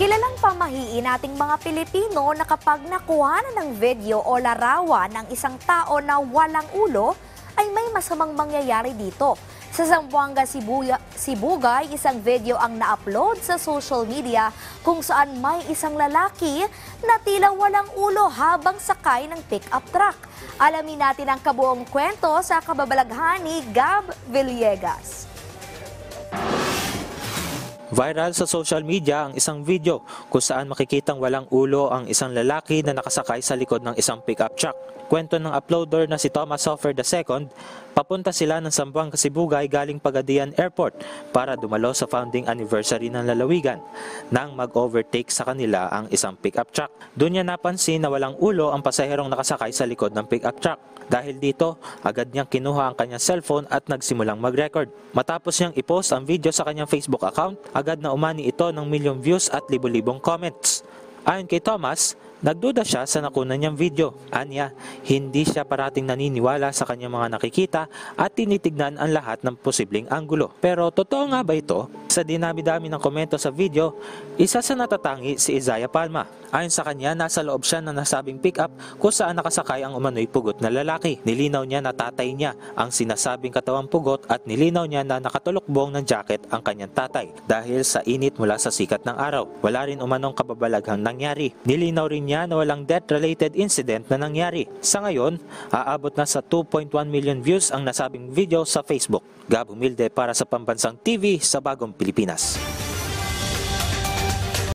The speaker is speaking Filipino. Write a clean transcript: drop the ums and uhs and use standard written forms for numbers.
Kilalang pamahiin nating mga Pilipino na kapag nakuha na ng video o larawan ng isang tao na walang ulo, ay may masamang mangyayari dito. Sa Zamboanga, Sibugay, isang video ang na-upload sa social media kung saan may isang lalaki na tila walang ulo habang sakay ng pick-up truck. Alamin natin ang kabuong kwento sa kababalaghan ni Gab Villegas. Viral sa social media ang isang video kung saan makikitang walang ulo ang isang lalaki na nakasakay sa likod ng isang pickup truck. Kwento ng uploader na si Thomas Sofer II, papunta sila ng Zamboanga, Sibugay galing Pagadian Airport para dumalo sa founding anniversary ng lalawigan nang mag-overtake sa kanila ang isang pickup truck. Doon niya napansin na walang ulo ang pasaherong nakasakay sa likod ng pickup truck. Dahil dito, agad niyang kinuha ang kanyang cellphone at nagsimulang mag-record. Matapos niyang i-post ang video sa kanyang Facebook account, agad na umani ito ng milyong views at libo-libong comments. Ayon kay Thomas, nagduda siya sa nakunan niyang video. Anya, hindi siya parating naniniwala sa kanyang mga nakikita at tinitignan ang lahat ng posibleng anggulo. Pero totoo nga ba ito? Sa dinami-dami ng komento sa video, isa sa natatangi si Isaiah Palma. Ayon sa kanya, nasa loob siya ng nasabing pick-up kung saan nakasakay ang umano'y pugot na lalaki. Nilinaw niya na tatay niya ang sinasabing katawang pugot at nilinaw niya na nakatulokbong ng jacket ang kanyang tatay dahil sa init mula sa sikat ng araw. Wala rin umanong kababalaghang nangyari. Nilinaw rin niya na walang death-related incident na nangyari. Sa ngayon, aabot na sa 2.1 million views ang nasabing video sa Facebook. Gab Humilde para sa Pambansang TV sa Bagong Pilipinas.